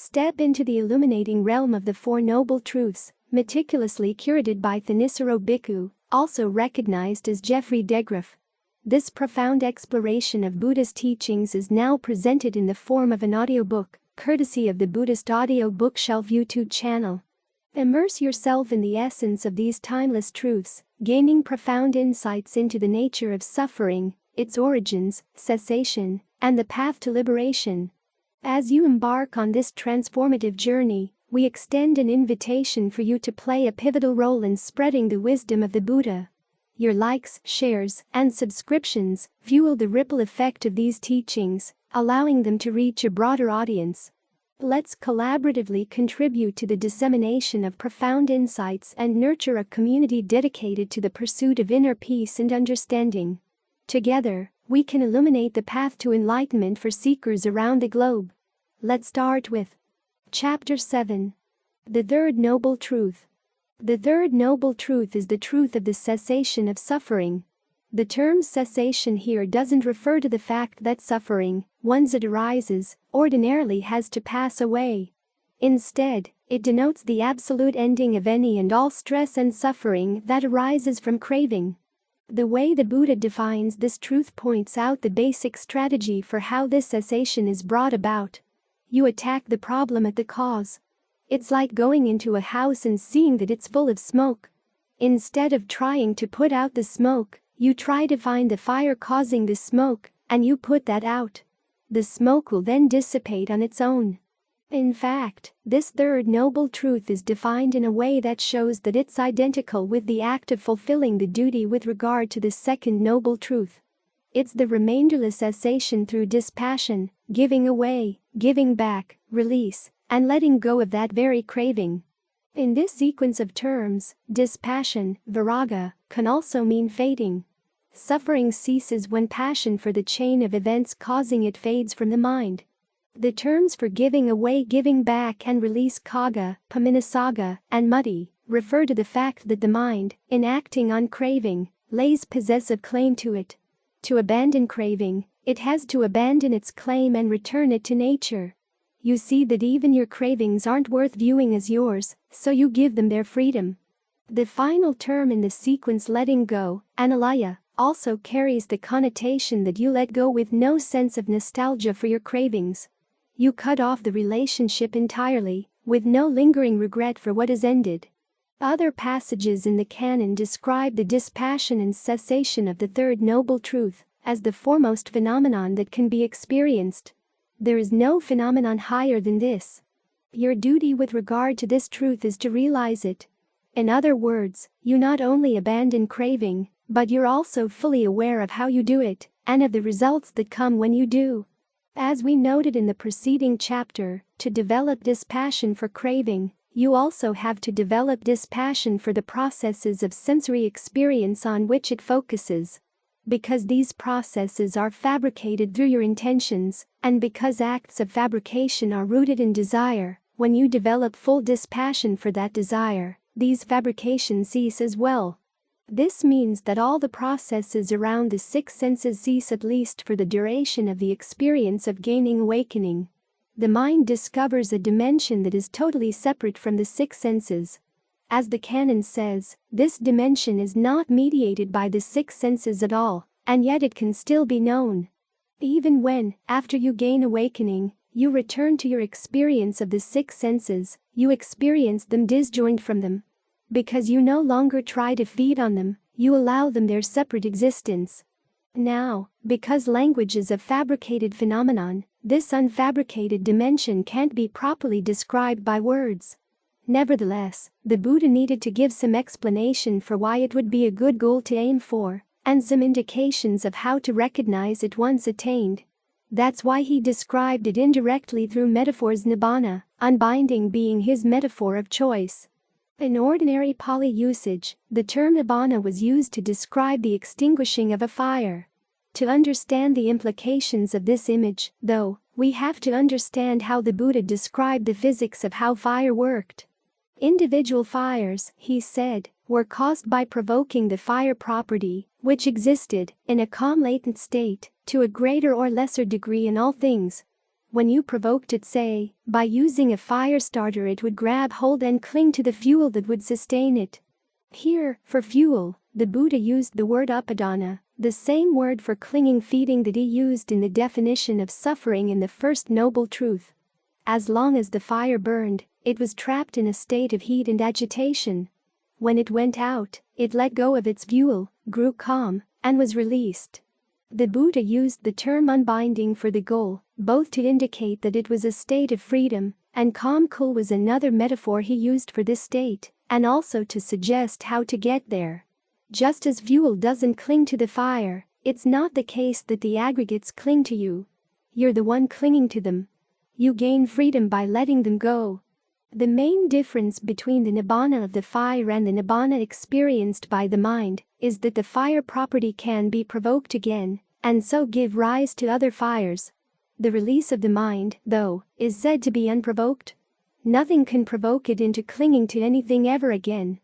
Step into the illuminating realm of the Four Noble Truths, meticulously curated by Thanissaro Bhikkhu, also recognized as Jeffrey Degraff. This profound exploration of Buddhist teachings is now presented in the form of an audiobook, courtesy of the Buddhist Audio Bookshelf YouTube channel. Immerse yourself in the essence of these timeless truths, gaining profound insights into the nature of suffering, its origins, cessation, and the path to liberation. As you embark on this transformative journey, we extend an invitation for you to play a pivotal role in spreading the wisdom of the Buddha. Your likes, shares, and subscriptions fuel the ripple effect of these teachings, allowing them to reach a broader audience. Let's collaboratively contribute to the dissemination of profound insights and nurture a community dedicated to the pursuit of inner peace and understanding. Together, we can illuminate the path to enlightenment for seekers around the globe. Let's start with Chapter 7. The Third Noble Truth. The third noble truth is the truth of the cessation of suffering. The term cessation here doesn't refer to the fact that suffering, once it arises, ordinarily has to pass away. Instead, it denotes the absolute ending of any and all stress and suffering that arises from craving. The way the Buddha defines this truth points out the basic strategy for how this cessation is brought about. You attack the problem at the cause. It's like going into a house and seeing that it's full of smoke. Instead of trying to put out the smoke, you try to find the fire causing the smoke, and you put that out. The smoke will then dissipate on its own. In fact, this third noble truth is defined in a way that shows that it's identical with the act of fulfilling the duty with regard to the second noble truth. It's the remainderless cessation through dispassion, giving away, giving back, release, and letting go of that very craving. In this sequence of terms, dispassion, viraga, can also mean fading. Suffering ceases when passion for the chain of events causing it fades from the mind. The terms for giving away, giving back, and release kaga, paminasaga, and muddy, refer to the fact that the mind, in acting on craving, lays possessive claim to it. To abandon craving, it has to abandon its claim and return it to nature. You see that even your cravings aren't worth viewing as yours, so you give them their freedom. The final term in the sequence, letting go, analaya, also carries the connotation that you let go with no sense of nostalgia for your cravings. You cut off the relationship entirely, with no lingering regret for what has ended. Other passages in the canon describe the dispassion and cessation of the third noble truth as the foremost phenomenon that can be experienced. There is no phenomenon higher than this. Your duty with regard to this truth is to realize it. In other words, you not only abandon craving, but you're also fully aware of how you do it, and of the results that come when you do. As we noted in the preceding chapter, to develop dispassion for craving, you also have to develop dispassion for the processes of sensory experience on which it focuses. Because these processes are fabricated through your intentions, and because acts of fabrication are rooted in desire, when you develop full dispassion for that desire, these fabrications cease as well. This means that all the processes around the six senses cease at least for the duration of the experience of gaining awakening. The mind discovers a dimension that is totally separate from the six senses. As the canon says, this dimension is not mediated by the six senses at all, and yet it can still be known. Even when, after you gain awakening, you return to your experience of the six senses, you experience them disjoined from them. Because you no longer try to feed on them, you allow them their separate existence. Now, because language is a fabricated phenomenon, this unfabricated dimension can't be properly described by words. Nevertheless, the Buddha needed to give some explanation for why it would be a good goal to aim for, and some indications of how to recognize it once attained. That's why he described it indirectly through metaphors, nibbana, unbinding being his metaphor of choice. In ordinary Pali usage, the term nibbana was used to describe the extinguishing of a fire. To understand the implications of this image, though, we have to understand how the Buddha described the physics of how fire worked. Individual fires, he said, were caused by provoking the fire property, which existed, in a calm latent state, to a greater or lesser degree in all things. When you provoked it, say, by using a fire starter, it would grab hold and cling to the fuel that would sustain it. Here, for fuel, the Buddha used the word upadana, the same word for clinging feeding that he used in the definition of suffering in the First Noble Truth. As long as the fire burned, it was trapped in a state of heat and agitation. When it went out, it let go of its fuel, grew calm, and was released. The Buddha used the term unbinding for the goal, both to indicate that it was a state of freedom, and calm cool was another metaphor he used for this state, and also to suggest how to get there. Just as fuel doesn't cling to the fire, it's not the case that the aggregates cling to you. You're the one clinging to them. You gain freedom by letting them go. The main difference between the nibbana of the fire and the nibbana experienced by the mind is that the fire property can be provoked again, and so give rise to other fires. The release of the mind, though, is said to be unprovoked. Nothing can provoke it into clinging to anything ever again.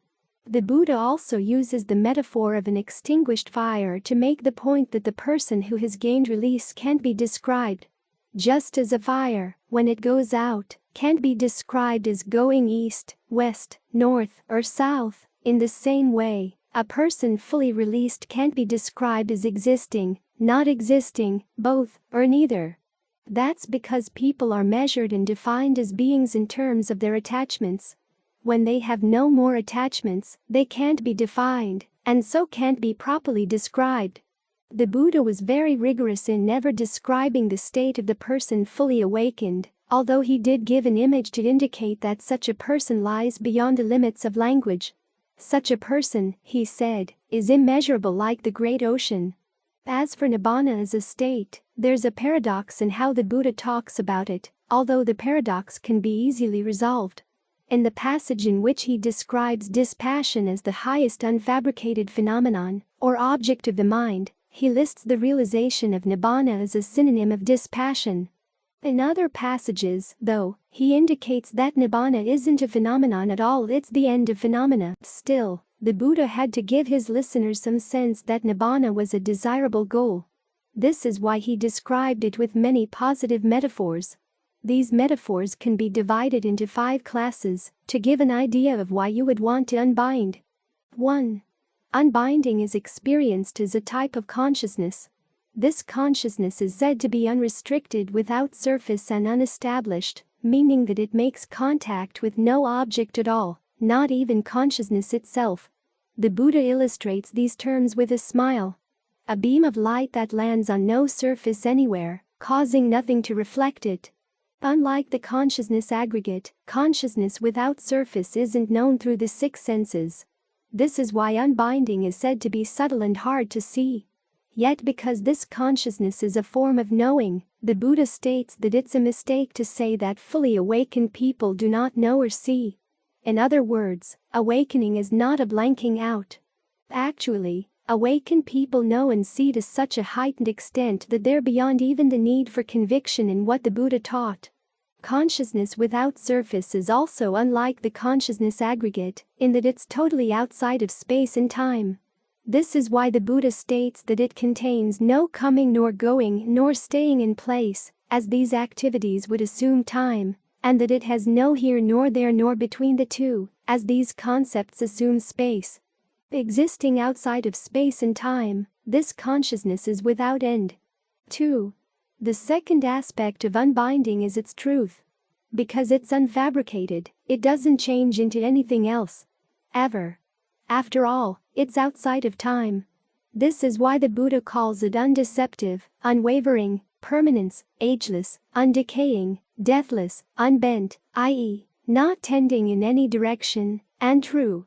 The Buddha also uses the metaphor of an extinguished fire to make the point that the person who has gained release can't be described. Just as a fire, when it goes out, can't be described as going east, west, north, or south, in the same way, a person fully released can't be described as existing, not existing, both, or neither. That's because people are measured and defined as beings in terms of their attachments. When they have no more attachments, they can't be defined, and so can't be properly described. The Buddha was very rigorous in never describing the state of the person fully awakened, although he did give an image to indicate that such a person lies beyond the limits of language. Such a person, he said, is immeasurable like the great ocean. As for nibbana as a state, there's a paradox in how the Buddha talks about it, although the paradox can be easily resolved. In the passage in which he describes dispassion as the highest unfabricated phenomenon, or object of the mind, he lists the realization of nibbana as a synonym of dispassion. In other passages, though, he indicates that nibbana isn't a phenomenon at all, it's the end of phenomena. Still, the Buddha had to give his listeners some sense that nibbana was a desirable goal. This is why he described it with many positive metaphors. These metaphors can be divided into 5 classes to give an idea of why you would want to unbind. 1. Unbinding is experienced as a type of consciousness. This consciousness is said to be unrestricted, without surface, and unestablished, meaning that it makes contact with no object at all, not even consciousness itself. The Buddha illustrates these terms with a smile. A beam of light that lands on no surface anywhere, causing nothing to reflect it. Unlike the consciousness aggregate, consciousness without surface isn't known through the 6 senses. This is why unbinding is said to be subtle and hard to see. Yet because this consciousness is a form of knowing, the Buddha states that it's a mistake to say that fully awakened people do not know or see. In other words, awakening is not a blanking out. Actually, awakened people know and see to such a heightened extent that they're beyond even the need for conviction in what the Buddha taught. Consciousness without surface is also unlike the consciousness aggregate, in that it's totally outside of space and time. This is why the Buddha states that it contains no coming nor going nor staying in place, as these activities would assume time, and that it has no here nor there nor between the two, as these concepts assume space. Existing outside of space and time, this consciousness is without end. 2. The second aspect of unbinding is its truth. Because it's unfabricated, it doesn't change into anything else. Ever. After all, it's outside of time. This is why the Buddha calls it undeceptive, unwavering, permanence, ageless, undecaying, deathless, unbent, i.e., not tending in any direction, and true.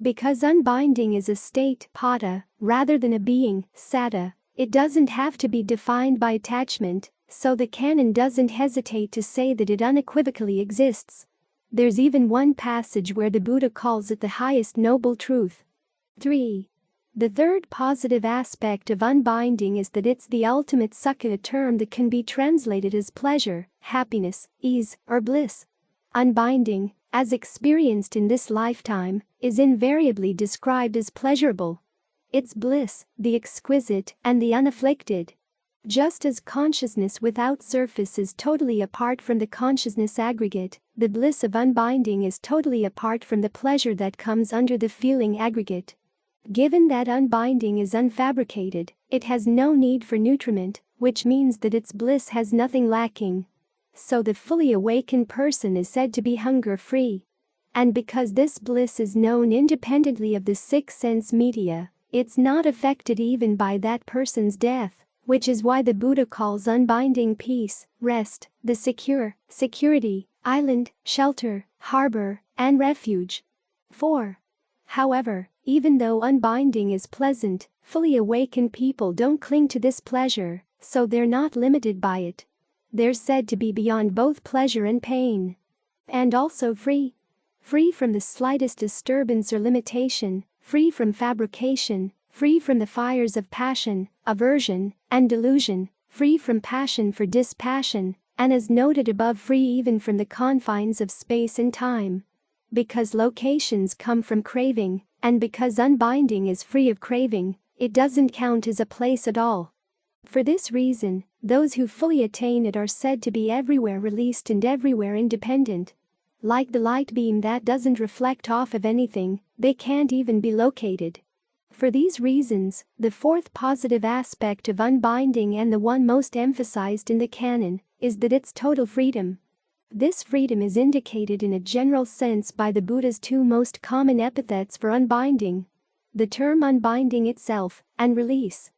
Because unbinding is a state, pada, rather than a being, satta, it doesn't have to be defined by attachment, so the canon doesn't hesitate to say that it unequivocally exists. There's even one passage where the Buddha calls it the highest noble truth. 3. The third positive aspect of unbinding is that it's the ultimate sukha, a term that can be translated as pleasure, happiness, ease, or bliss. Unbinding, as experienced in this lifetime, is invariably described as pleasurable. It's bliss, the exquisite and the unafflicted. Just as consciousness without surface is totally apart from the consciousness aggregate, the bliss of unbinding is totally apart from the pleasure that comes under the feeling aggregate. Given that unbinding is unfabricated, it has no need for nutriment, which means that its bliss has nothing lacking. So the fully awakened person is said to be hunger-free. And because this bliss is known independently of the six sense media, it's not affected even by that person's death, which is why the Buddha calls unbinding peace, rest, the secure, security, island, shelter, harbor, and refuge. 4. However, even though unbinding is pleasant, fully awakened people don't cling to this pleasure, so they're not limited by it. They're said to be beyond both pleasure and pain. And also free. Free from the slightest disturbance or limitation, free from fabrication, free from the fires of passion, aversion, and delusion, free from passion for dispassion, and as noted above, free even from the confines of space and time. Because locations come from craving, and because unbinding is free of craving, it doesn't count as a place at all. For this reason, those who fully attain it are said to be everywhere released and everywhere independent. Like the light beam that doesn't reflect off of anything, they can't even be located. For these reasons, the fourth positive aspect of unbinding, and the one most emphasized in the canon, is that it's total freedom. This freedom is indicated in a general sense by the Buddha's two most common epithets for unbinding: the term unbinding itself, and release.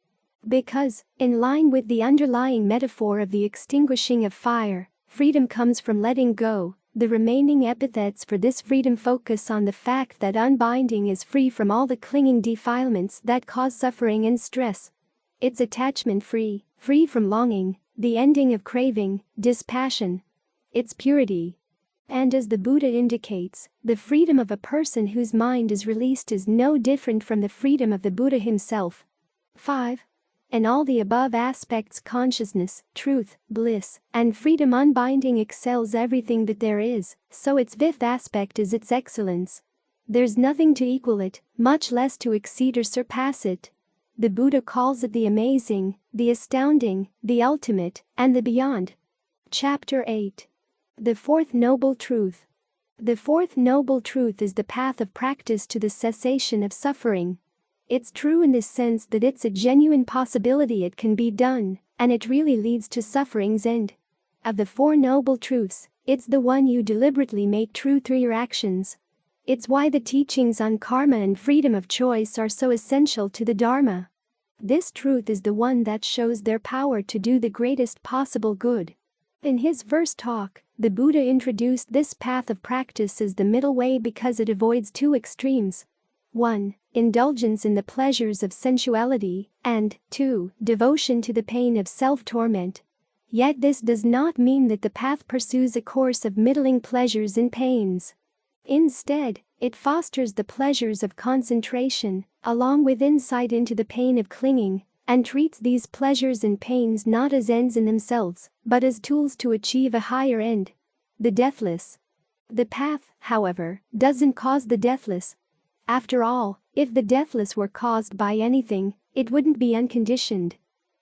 Because, in line with the underlying metaphor of the extinguishing of fire, freedom comes from letting go, the remaining epithets for this freedom focus on the fact that unbinding is free from all the clinging defilements that cause suffering and stress. It's attachment-free, free from longing, the ending of craving, dispassion. It's purity. And as the Buddha indicates, the freedom of a person whose mind is released is no different from the freedom of the Buddha himself. 5. In all the above aspects, consciousness, truth, bliss, and freedom, unbinding excels everything that there is, so its fifth aspect is its excellence. There's nothing to equal it, much less to exceed or surpass it. The Buddha calls it the amazing, the astounding, the ultimate, and the beyond. Chapter 8. The Fourth Noble Truth. The fourth noble truth is the path of practice to the cessation of suffering. It's true in the sense that it's a genuine possibility it can be done, and it really leads to suffering's end. Of the Four Noble Truths, it's the one you deliberately make true through your actions. It's why the teachings on karma and freedom of choice are so essential to the Dharma. This truth is the one that shows their power to do the greatest possible good. In his first talk, the Buddha introduced this path of practice as the middle way because it avoids two extremes. 1. Indulgence in the pleasures of sensuality, and 2. Devotion to the pain of self-torment. Yet this does not mean that the path pursues a course of middling pleasures and pains. Instead, it fosters the pleasures of concentration, along with insight into the pain of clinging, and treats these pleasures and pains not as ends in themselves, but as tools to achieve a higher end: the deathless. The path, however, doesn't cause the deathless. After all, if the deathless were caused by anything, it wouldn't be unconditioned.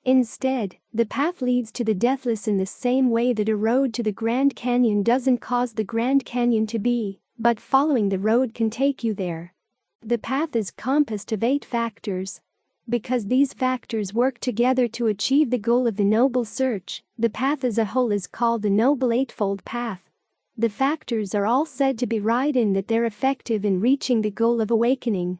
Instead, the path leads to the deathless in the same way that a road to the Grand Canyon doesn't cause the Grand Canyon to be, but following the road can take you there. The path is composed of 8 factors. Because these factors work together to achieve the goal of the noble search, the path as a whole is called the Noble Eightfold Path. The factors are all said to be right in that they're effective in reaching the goal of awakening.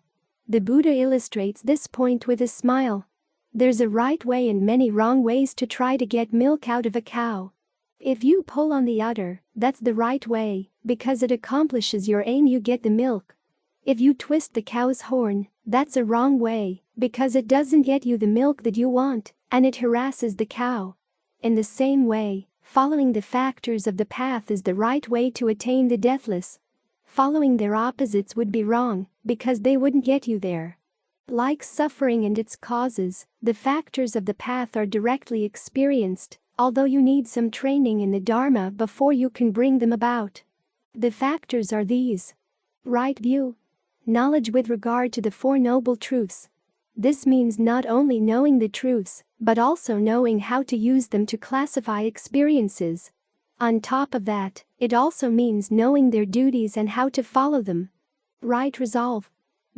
The Buddha illustrates this point with a smile. There's a right way and many wrong ways to try to get milk out of a cow. If you pull on the udder, that's the right way, because it accomplishes your aim, you get the milk. If you twist the cow's horn, that's a wrong way, because it doesn't get you the milk that you want, and it harasses the cow. In the same way, following the factors of the path is the right way to attain the deathless. Following their opposites would be wrong, because they wouldn't get you there. Like suffering and its causes, the factors of the path are directly experienced, although you need some training in the Dharma before you can bring them about. The factors are these: right view, knowledge with regard to the Four Noble Truths. This means not only knowing the truths, but also knowing how to use them to classify experiences. On top of that, it also means knowing their duties and how to follow them. Right resolve.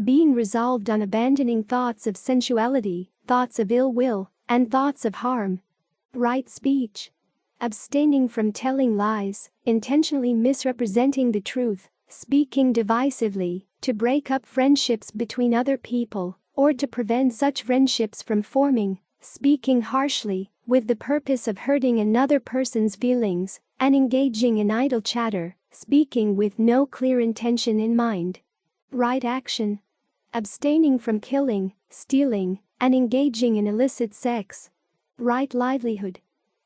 Being resolved on abandoning thoughts of sensuality, thoughts of ill will, and thoughts of harm. Right speech. Abstaining from telling lies, intentionally misrepresenting the truth, speaking divisively, to break up friendships between other people, or to prevent such friendships from forming, speaking harshly, with the purpose of hurting another person's feelings, and engaging in idle chatter, speaking with no clear intention in mind. Right action. Abstaining from killing, stealing, and engaging in illicit sex. Right livelihood.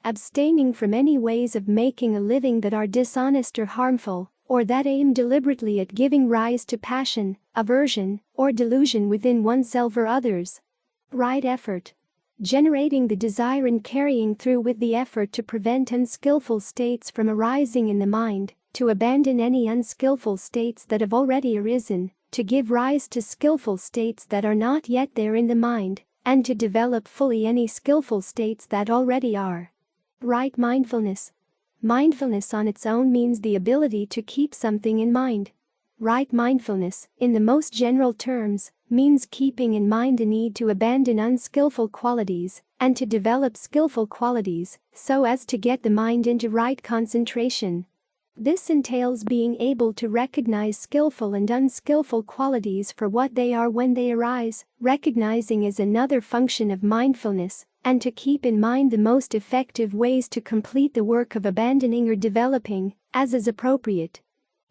Abstaining from any ways of making a living that are dishonest or harmful, or that aim deliberately at giving rise to passion, aversion, or delusion within oneself or others. Right effort. Generating the desire and carrying through with the effort to prevent unskillful states from arising in the mind, to abandon any unskillful states that have already arisen, to give rise to skillful states that are not yet there in the mind, and to develop fully any skillful states that already are. Right mindfulness. Mindfulness on its own means the ability to keep something in mind. Right mindfulness, in the most general terms, means keeping in mind the need to abandon unskillful qualities and to develop skillful qualities so as to get the mind into right concentration. This entails being able to recognize skillful and unskillful qualities for what they are when they arise, recognizing is another function of mindfulness, and to keep in mind the most effective ways to complete the work of abandoning or developing, as is appropriate.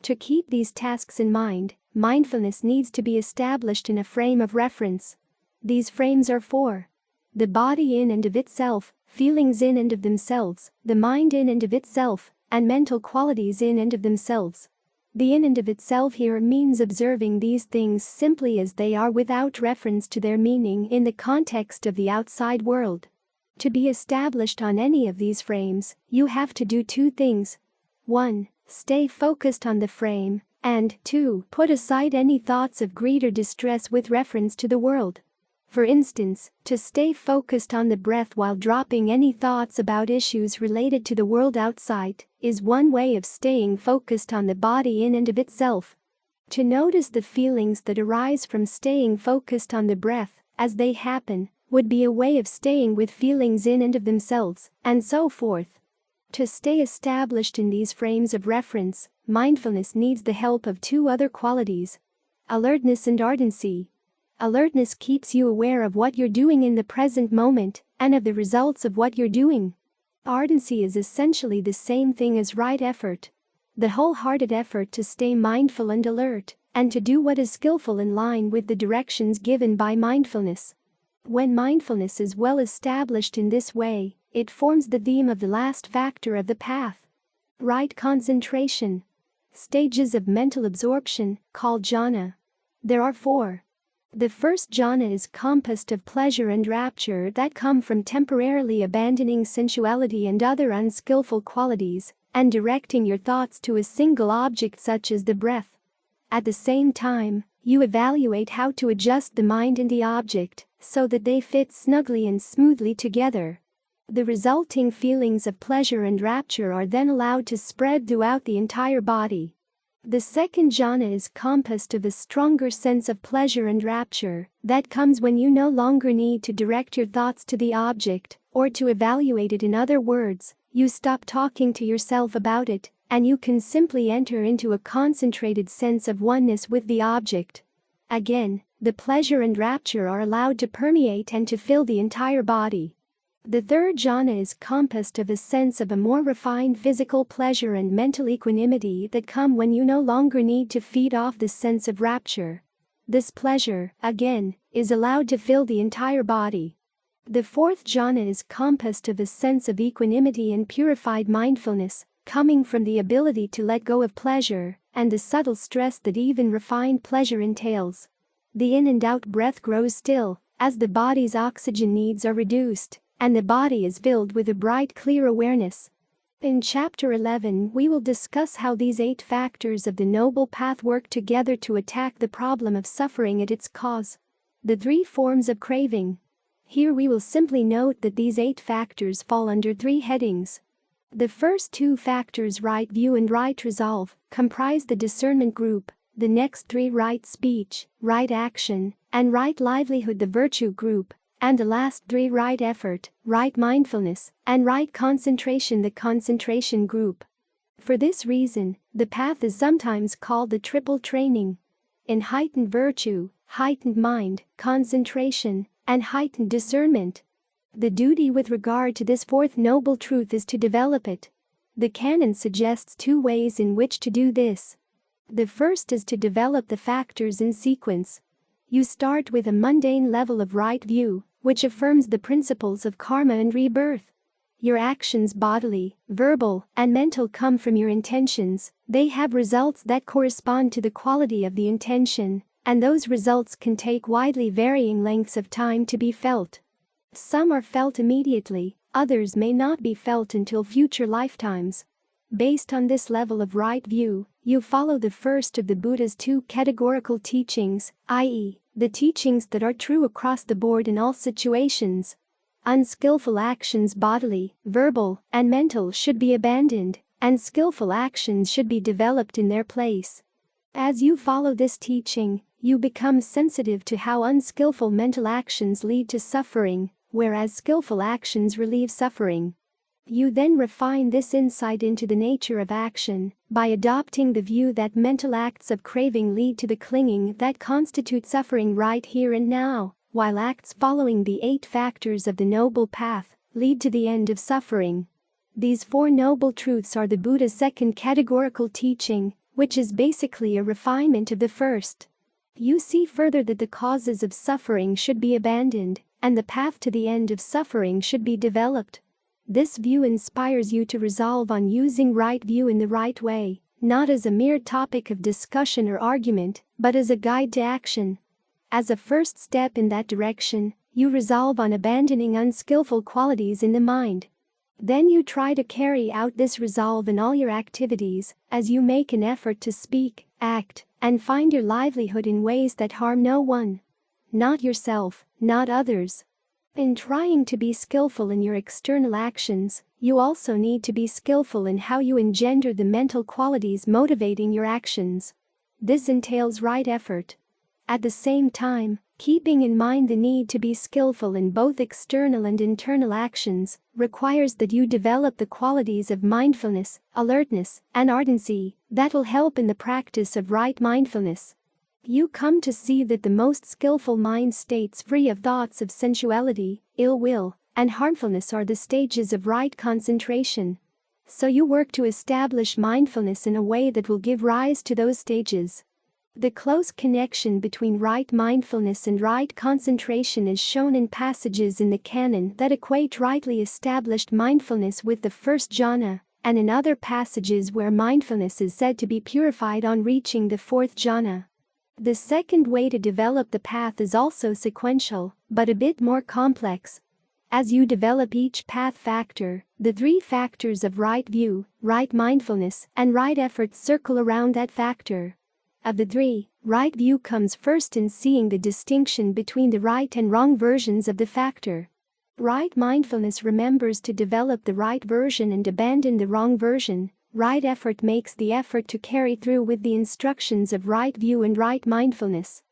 To keep these tasks in mind, mindfulness needs to be established in a frame of reference. These frames are four: the body in and of itself, feelings in and of themselves, the mind in and of itself, and mental qualities in and of themselves. The in and of itself here means observing these things simply as they are without reference to their meaning in the context of the outside world. To be established on any of these frames, you have to do two things. 1. Stay focused on the frame, and 2. Put aside any thoughts of greed or distress with reference to the world. For instance, to stay focused on the breath while dropping any thoughts about issues related to the world outside is one way of staying focused on the body in and of itself. To notice the feelings that arise from staying focused on the breath as they happen would be a way of staying with feelings in and of themselves, and so forth. To stay established in these frames of reference, mindfulness needs the help of two other qualities: alertness and ardency. Alertness keeps you aware of what you're doing in the present moment and of the results of what you're doing. Ardency is essentially the same thing as right effort. The wholehearted effort to stay mindful and alert, and to do what is skillful in line with the directions given by mindfulness. When mindfulness is well established in this way, it forms the theme of the last factor of the path. Right concentration. Stages of mental absorption, called jhana. There are four. The first jhana is composed of pleasure and rapture that come from temporarily abandoning sensuality and other unskillful qualities, and directing your thoughts to a single object such as the breath. At the same time, you evaluate how to adjust the mind and the object so that they fit snugly and smoothly together. The resulting feelings of pleasure and rapture are then allowed to spread throughout the entire body. The second jhana is composed of a stronger sense of pleasure and rapture that comes when you no longer need to direct your thoughts to the object or to evaluate it. In other words, you stop talking to yourself about it, and you can simply enter into a concentrated sense of oneness with the object. Again, the pleasure and rapture are allowed to permeate and to fill the entire body. The third jhana is composed of a sense of a more refined physical pleasure and mental equanimity that come when you no longer need to feed off this sense of rapture. This pleasure, again, is allowed to fill the entire body. The fourth jhana is composed of a sense of equanimity and purified mindfulness, coming from the ability to let go of pleasure and the subtle stress that even refined pleasure entails. The in and out breath grows still as the body's oxygen needs are reduced, and the body is filled with a bright, clear awareness. In Chapter 11, we will discuss how these 8 factors of the Noble Path work together to attack the problem of suffering at its cause. The 3 forms of craving. Here we will simply note that these 8 factors fall under 3 headings. The first 2 factors, right view and right resolve, comprise the discernment group. The next 3, right speech, right action, and right livelihood, the virtue group, and the last 3, right effort, right mindfulness, and right concentration, the concentration group. For this reason, the path is sometimes called the triple training. In heightened virtue, heightened mind, concentration, and heightened discernment. The duty with regard to this 4th noble truth is to develop it. The canon suggests 2 ways in which to do this. The first is to develop the factors in sequence. You start with a mundane level of right view, which affirms the principles of karma and rebirth. Your actions, bodily, verbal, and mental, come from your intentions. They have results that correspond to the quality of the intention, and those results can take widely varying lengths of time to be felt. Some are felt immediately, others may not be felt until future lifetimes. Based on this level of right view, you follow the first of the Buddha's 2 categorical teachings, i.e., the teachings that are true across the board in all situations. Unskillful actions, bodily, verbal, and mental, should be abandoned, and skillful actions should be developed in their place. As you follow this teaching, you become sensitive to how unskillful mental actions lead to suffering, whereas skillful actions relieve suffering. You then refine this insight into the nature of action by adopting the view that mental acts of craving lead to the clinging that constitutes suffering right here and now, while acts following the 8 factors of the Noble Path lead to the end of suffering. These 4 noble truths are the Buddha's 2nd categorical teaching, which is basically a refinement of the first. You see further that the causes of suffering should be abandoned, and the path to the end of suffering should be developed. This view inspires you to resolve on using right view in the right way, not as a mere topic of discussion or argument, but as a guide to action. As a first step in that direction, you resolve on abandoning unskillful qualities in the mind. Then you try to carry out this resolve in all your activities, as you make an effort to speak, act, and find your livelihood in ways that harm no one. Not yourself, not others. In trying to be skillful in your external actions, you also need to be skillful in how you engender the mental qualities motivating your actions. This entails right effort. At the same time, keeping in mind the need to be skillful in both external and internal actions requires that you develop the qualities of mindfulness, alertness, and ardency that will help in the practice of right mindfulness. You come to see that the most skillful mind states free of thoughts of sensuality, ill will, and harmfulness are the stages of right concentration. So you work to establish mindfulness in a way that will give rise to those stages. The close connection between right mindfulness and right concentration is shown in passages in the canon that equate rightly established mindfulness with the first jhana, and in other passages where mindfulness is said to be purified on reaching the 4th jhana. The second way to develop the path is also sequential, but a bit more complex. As you develop each path factor, the 3 factors of right view, right mindfulness, and right effort circle around that factor. Of the 3, right view comes first in seeing the distinction between the right and wrong versions of the factor. Right mindfulness remembers to develop the right version and abandon the wrong version. Right effort makes the effort to carry through with the instructions of right view and right mindfulness.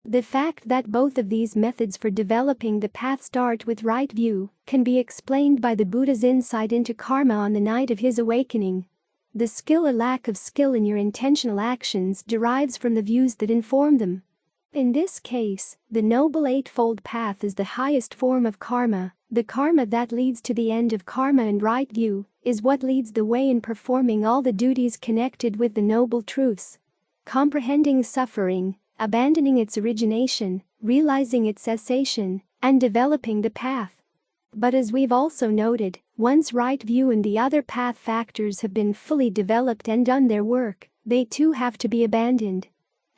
The fact that both of these methods for developing the path start with right view can be explained by the Buddha's insight into karma on the night of his awakening. The skill or lack of skill in your intentional actions derives from the views that inform them. In this case, the Noble Eightfold Path is the highest form of karma. The karma that leads to the end of karma, and right view is what leads the way in performing all the duties connected with the noble truths. Comprehending suffering, abandoning its origination, realizing its cessation, and developing the path. But as we've also noted, once right view and the other path factors have been fully developed and done their work, they too have to be abandoned.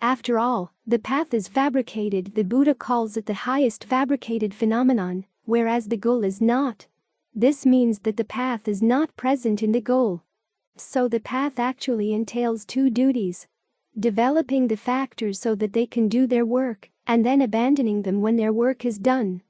After all, the path is fabricated. The Buddha calls it the highest fabricated phenomenon, whereas the goal is not. This means that the path is not present in the goal. So the path actually entails 2 duties: developing the factors so that they can do their work, and then abandoning them when their work is done.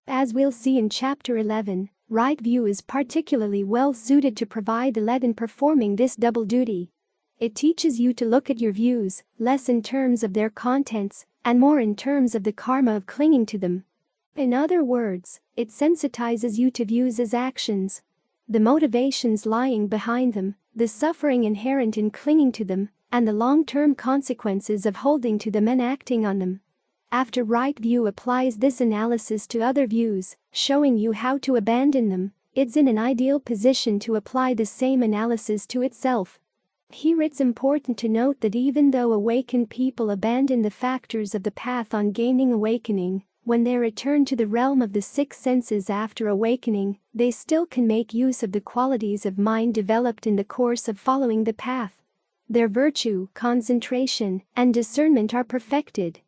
As we'll see in Chapter 11, right view is particularly well suited to provide the lead in performing this double duty. It teaches you to look at your views, less in terms of their contents, and more in terms of the karma of clinging to them. In other words, it sensitizes you to views as actions. The motivations lying behind them, the suffering inherent in clinging to them, and the long-term consequences of holding to them and acting on them. After right view applies this analysis to other views, showing you how to abandon them, it's in an ideal position to apply the same analysis to itself. Here it's important to note that even though awakened people abandon the factors of the path on gaining awakening, when they return to the realm of the six senses after awakening, they still can make use of the qualities of mind developed in the course of following the path. Their virtue, concentration, and discernment are perfected.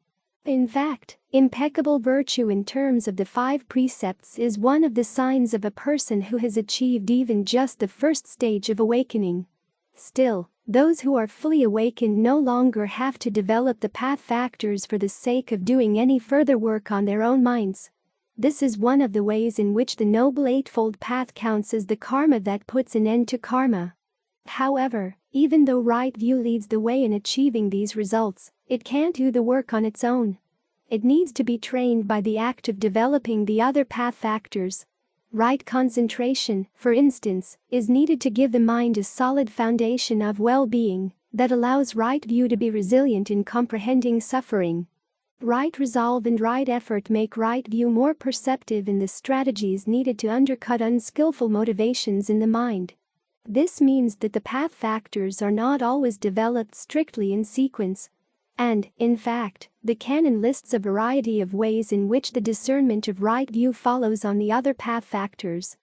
In fact, impeccable virtue in terms of the 5 precepts is one of the signs of a person who has achieved even just the first stage of awakening. Still, those who are fully awakened no longer have to develop the path factors for the sake of doing any further work on their own minds. This is one of the ways in which the Noble Eightfold Path counts as the karma that puts an end to karma. However, even though right view leads the way in achieving these results, it can't do the work on its own. It needs to be trained by the act of developing the other path factors. Right concentration, for instance, is needed to give the mind a solid foundation of well-being that allows right view to be resilient in comprehending suffering. Right resolve and right effort make right view more perceptive in the strategies needed to undercut unskillful motivations in the mind. This means that the path factors are not always developed strictly in sequence. And, in fact, the canon lists a variety of ways in which the discernment of right view follows on the other path factors.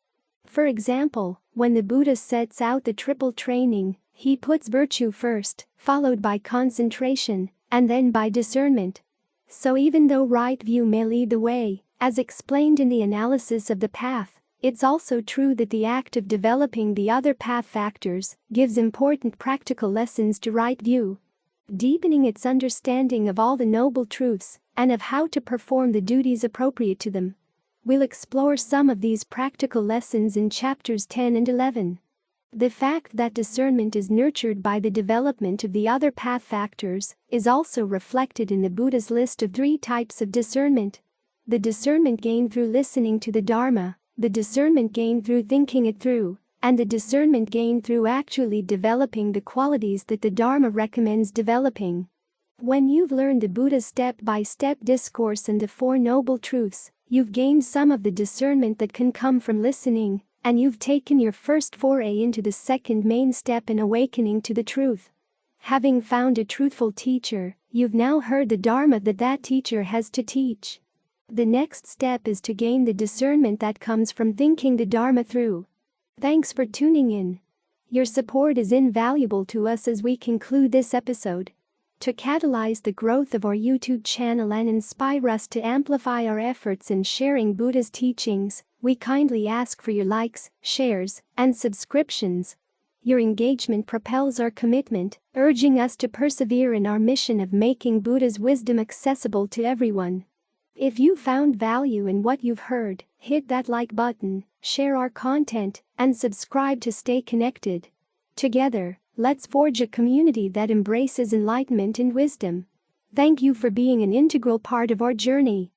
For example, when the Buddha sets out the triple training, he puts virtue first, followed by concentration, and then by discernment. So even though right view may lead the way, as explained in the analysis of the path, it's also true that the act of developing the other path factors gives important practical lessons to right view, deepening its understanding of all the noble truths and of how to perform the duties appropriate to them. We'll explore some of these practical lessons in chapters 10 and 11. The fact that discernment is nurtured by the development of the other path factors is also reflected in the Buddha's list of 3 types of discernment. The discernment gained through listening to the Dharma, the discernment gained through thinking it through, and the discernment gained through actually developing the qualities that the Dharma recommends developing. When you've learned the Buddha's step-by-step discourse and the 4 noble truths, you've gained some of the discernment that can come from listening, and you've taken your first foray into the second main step in awakening to the truth. Having found a truthful teacher, you've now heard the Dharma that teacher has to teach. The next step is to gain the discernment that comes from thinking the Dharma through. Thanks for tuning in. Your support is invaluable to us as we conclude this episode. To catalyze the growth of our YouTube channel and inspire us to amplify our efforts in sharing Buddha's teachings, we kindly ask for your likes, shares, and subscriptions. Your engagement propels our commitment, urging us to persevere in our mission of making Buddha's wisdom accessible to everyone. If you found value in what you've heard, hit that like button, share our content, and subscribe to stay connected. Together, let's forge a community that embraces enlightenment and wisdom. Thank you for being an integral part of our journey.